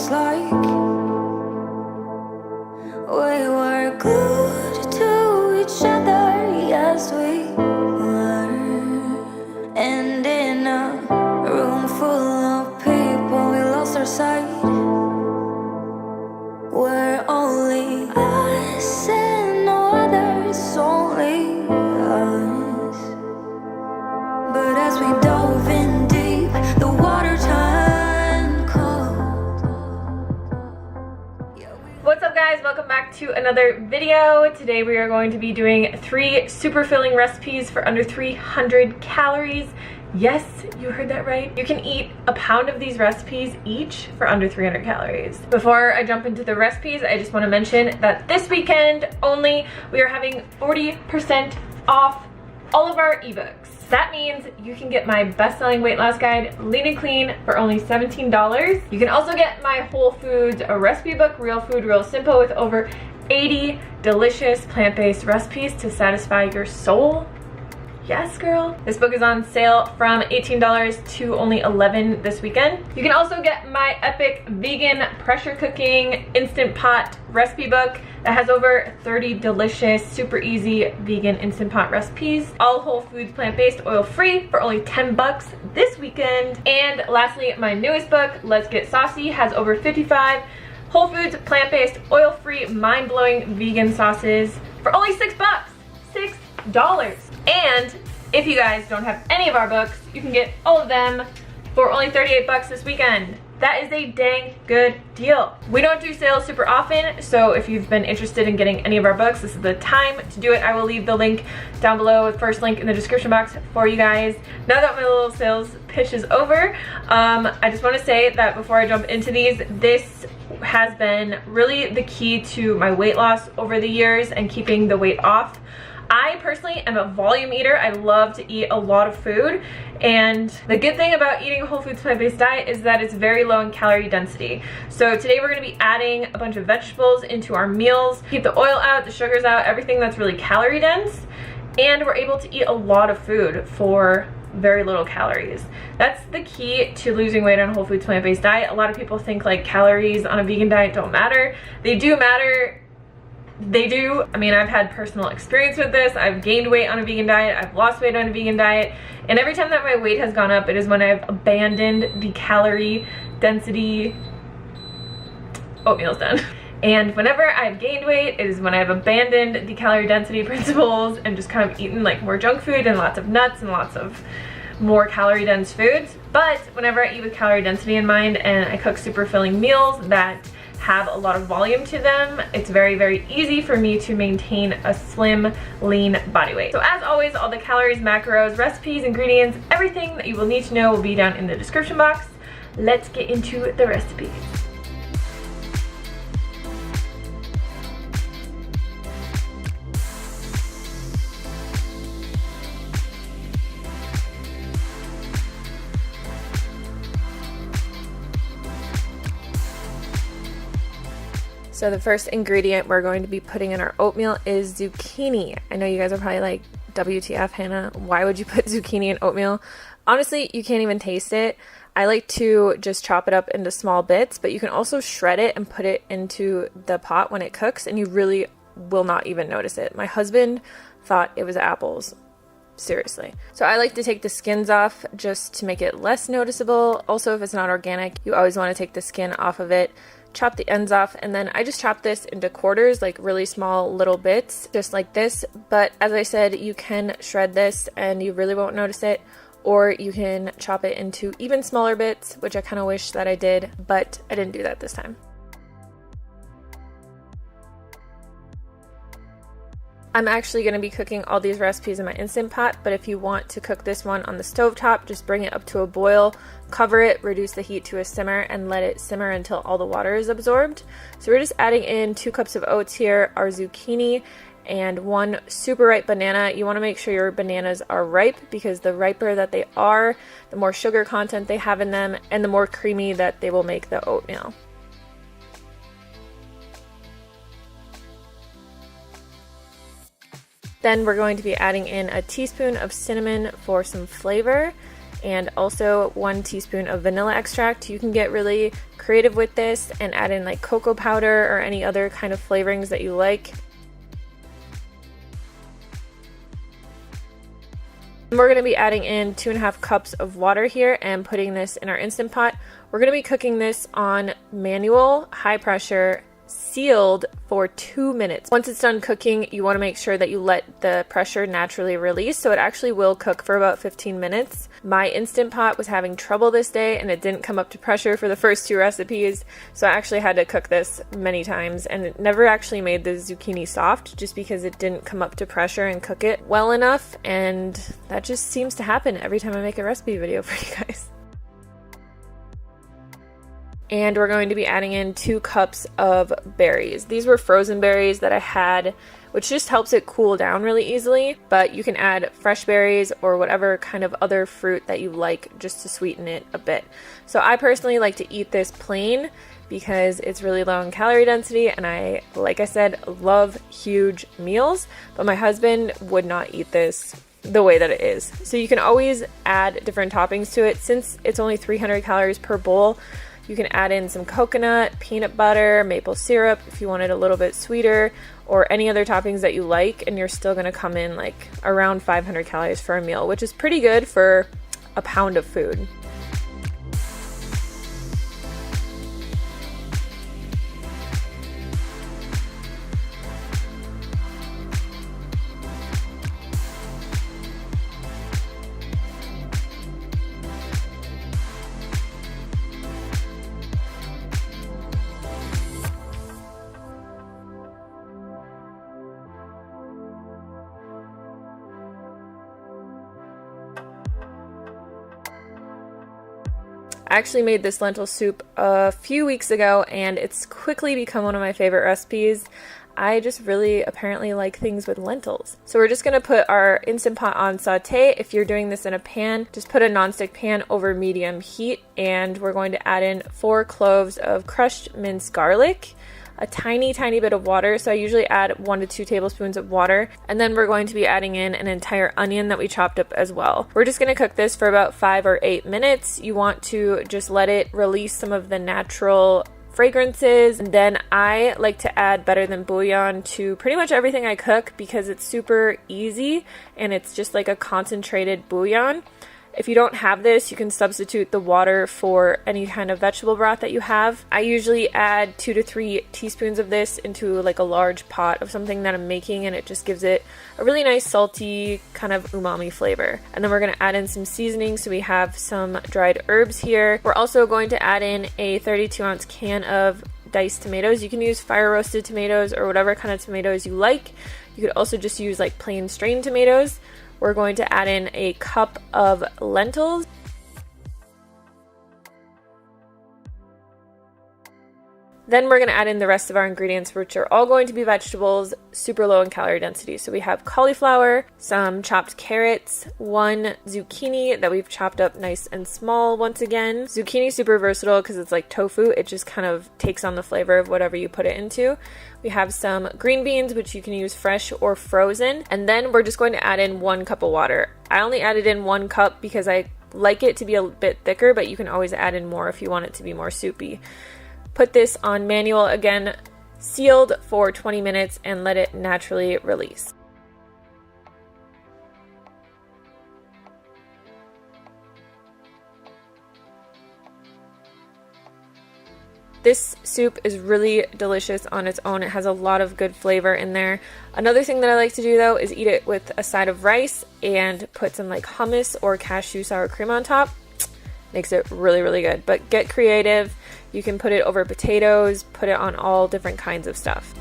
feels like we were glued to each other, yes we were. And in a room full of people, we lost our sight. We're only us and no others, only us. But as we dove in deep, the water turned cold. What's up guys, welcome back to another video. Today we are going to be doing 3 super filling recipes for under 300 calories. Yes, you heard that right. You can eat a pound of these recipes each for under 300 calories. Before I jump into the recipes, I just want to mention that this weekend only, we are having 40% off all of our ebooks. That means you can get my best-selling weight loss guide, Lean and Clean, for only $17. You can also get my Whole Foods recipe book, Real Food, Real Simple, with over 80 delicious plant-based recipes to satisfy your soul. Yes, girl. This book is on sale from $18 to only $11 this weekend. You can also get my epic vegan pressure cooking instant pot recipe book that has over 30 delicious, super easy vegan instant pot recipes. All whole foods, plant-based, oil-free for only $10 this weekend. And lastly, my newest book, Let's Get Saucy, has over 55 whole foods, plant-based, oil-free, mind-blowing vegan sauces for only $6. $6. And if you guys don't have any of our books, you can get all of them for only $38 this weekend. That is a dang good deal. We don't do sales super often, so if you've been interested in getting any of our books, this is the time to do it. I will leave the link down below, the first link in the description box for you guys. Now that my little sales pitch is over, I just want to say that before I jump into these, this has been really the key to my weight loss over the years and keeping the weight off. I personally am a volume eater. I love to eat a lot of food, and the good thing about eating a whole foods plant-based diet is that it's very low in calorie density. So today we're going to be adding a bunch of vegetables into our meals, keep the oil out, the sugars out, everything that's really calorie dense, and we're able to eat a lot of food for very little calories. That's the key to losing weight on a whole foods plant-based diet. A lot of people think like calories on a vegan diet don't matter. They do matter. They do. I mean, I've had personal experience with this. I've gained weight on a vegan diet. I've lost weight on a vegan diet. And every time that my weight has gone up, it is when I've abandoned the calorie density oatmeal's done. And whenever I've gained weight, it is when I've abandoned the calorie density principles and just kind of eaten like more junk food and lots of nuts and lots of more calorie dense foods. But whenever I eat with calorie density in mind and I cook super filling meals that have a lot of volume to them, it's very, very easy for me to maintain a slim, lean body weight. So as always, all the calories, macros, recipes, ingredients, everything that you will need to know will be down in the description box. Let's get into the recipes. So the first ingredient we're going to be putting in our oatmeal is zucchini. I know you guys are probably like, WTF, Hannah, why would you put zucchini in oatmeal? Honestly, you can't even taste it. I like to just chop it up into small bits, but you can also shred it and put it into the pot when it cooks, and you really will not even notice it. My husband thought it was apples. Seriously. So I like to take the skins off just to make it less noticeable. Also, if it's not organic, you always want to take the skin off of it. Chop the ends off, and then I just chop this into quarters, like really small little bits, just like this. But as I said, you can shred this and you really won't notice it, or you can chop it into even smaller bits, which I kind of wish that I did, but I didn't do that this time. I'm actually going to be cooking all these recipes in my Instant Pot, but if you want to cook this one on the stovetop, just bring it up to a boil, cover it, reduce the heat to a simmer, and let it simmer until all the water is absorbed. So we're just adding in 2 cups of oats here, our zucchini, and 1 super ripe banana. You want to make sure your bananas are ripe, because the riper that they are, the more sugar content they have in them, and the more creamy that they will make the oatmeal. Then we're going to be adding in a teaspoon of cinnamon for some flavor, and also 1 teaspoon of vanilla extract. You can get really creative with this and add in like cocoa powder or any other kind of flavorings that you like. We're going to be adding in 2.5 cups of water here and putting this in our Instant Pot. We're going to be cooking this on manual, high pressure, sealed for 2 minutes. Once it's done cooking, you want to make sure that you let the pressure naturally release, so it actually will cook for about 15 minutes. My Instant Pot was having trouble this day and it didn't come up to pressure for the first 2 recipes, so I actually had to cook this many times, and it never actually made the zucchini soft just because it didn't come up to pressure and cook it well enough, and that just seems to happen every time I make a recipe video for you guys. And we're going to be adding in 2 cups of berries. These were frozen berries that I had, which just helps it cool down really easily, but you can add fresh berries or whatever kind of other fruit that you like just to sweeten it a bit. So I personally like to eat this plain because it's really low in calorie density, and I, like I said, love huge meals, but my husband would not eat this the way that it is. So you can always add different toppings to it. Since it's only 300 calories per bowl, you can add in some coconut, peanut butter, maple syrup if you want it a little bit sweeter, or any other toppings that you like, and you're still going to come in like around 500 calories for a meal, which is pretty good for a pound of food. I actually made this lentil soup a few weeks ago, and it's quickly become one of my favorite recipes. I just really apparently like things with lentils. So we're just going to put our Instant Pot on saute. If you're doing this in a pan, just put a nonstick pan over medium heat, and we're going to add in 4 cloves of crushed minced garlic, a tiny bit of water. So I usually add 1 to 2 tablespoons of water, and then we're going to be adding in an entire onion that we chopped up as well. We're just going to cook this for about 5 or 8 minutes. You want to just let it release some of the natural fragrances, and then I like to add better than bouillon to pretty much everything I cook because it's super easy and it's just like a concentrated bouillon. If you don't have this, you can substitute the water for any kind of vegetable broth that you have. I usually add 2 to 3 teaspoons of this into like a large pot of something that I'm making, and it just gives it a really nice salty kind of umami flavor. And then we're going to add in some seasoning, so we have some dried herbs here. We're also going to add in a 32-ounce can of diced tomatoes. You can use fire roasted tomatoes or whatever kind of tomatoes you like. You could also just use like plain strained tomatoes. We're going to add in a cup of lentils. Then we're going to add in the rest of our ingredients, which are all going to be vegetables, super low in calorie density. So we have cauliflower, some chopped carrots, 1 zucchini that we've chopped up nice and small once again. Zucchini is super versatile because it's like tofu. It just kind of takes on the flavor of whatever you put it into. We have some green beans, which you can use fresh or frozen. And then we're just going to add in 1 cup of water. I only added in 1 cup because I like it to be a bit thicker, but you can always add in more if you want it to be more soupy. Put this on manual, again, sealed for 20 minutes, and let it naturally release. This soup is really delicious on its own. It has a lot of good flavor in there. Another thing that I like to do though is eat it with a side of rice and put some like hummus or cashew sour cream on top. Makes it really good. But get creative. You can put it over potatoes, put it on all different kinds of stuff.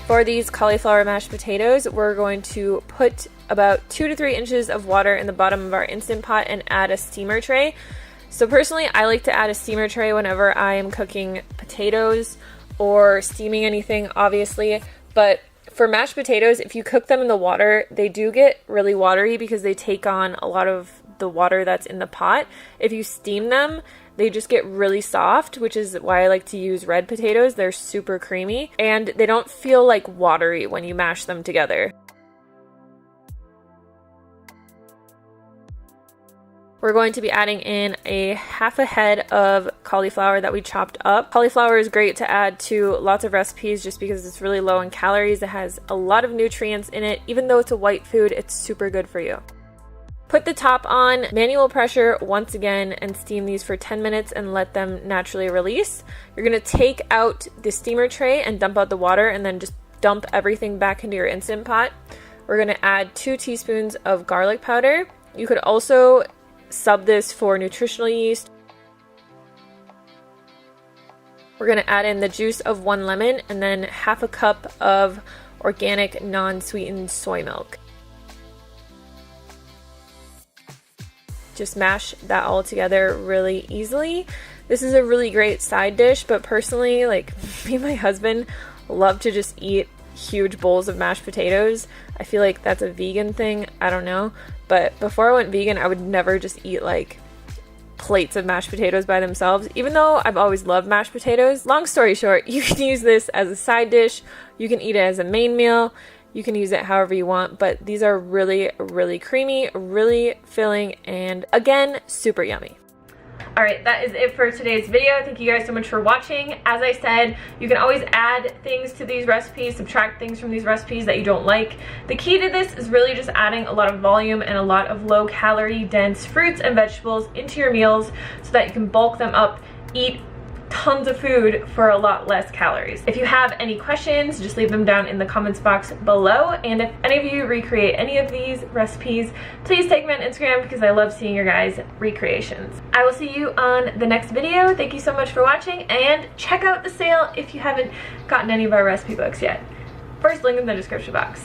For these cauliflower mashed potatoes, we're going to put about 2 to 3 inches of water in the bottom of our Instant Pot and add a steamer tray. So personally, I like to add a steamer tray whenever I am cooking potatoes or steaming anything, obviously. But for mashed potatoes, if you cook them in the water, they do get really watery because they take on a lot of the water that's in the pot. If you steam them, they just get really soft, which is why I like to use red potatoes. They're super creamy and they don't feel like watery when you mash them together. We're going to be adding in a half a head of cauliflower that we chopped up. Cauliflower is great to add to lots of recipes just because it's really low in calories. It has a lot of nutrients in it. Even though it's a white food, it's super good for you. Put the top on manual pressure once again and steam these for 10 minutes and let them naturally release. You're going to take out the steamer tray and dump out the water and then just dump everything back into your Instant Pot. We're going to add 2 teaspoons of garlic powder. You could also sub this for nutritional yeast. We're going to add in the juice of 1 lemon and then half a cup of organic non-sweetened soy milk. Just mash that all together really easily. This is a really great side dish, but personally, like me and my husband love to just eat huge bowls of mashed potatoes. I feel like that's a vegan thing, I don't know. But before I went vegan, I would never just eat like plates of mashed potatoes by themselves, even though I've always loved mashed potatoes. Long story short, you can use this as a side dish, you can eat it as a main meal, you can use it however you want, but these are really, really creamy, really filling, and again, super yummy. Alright, that is it for today's video. Thank you guys so much for watching. As I said, you can always add things to these recipes, subtract things from these recipes that you don't like. The key to this is really just adding a lot of volume and a lot of low calorie dense fruits and vegetables into your meals so that you can bulk them up, eat tons of food for a lot less calories. If you have any questions, just leave them down in the comments box below, and if any of you recreate any of these recipes, please tag me on Instagram because I love seeing your guys' recreations. I will see you on the next video. Thank you so much for watching, and check out the sale if you haven't gotten any of our recipe books yet. First link in the description box.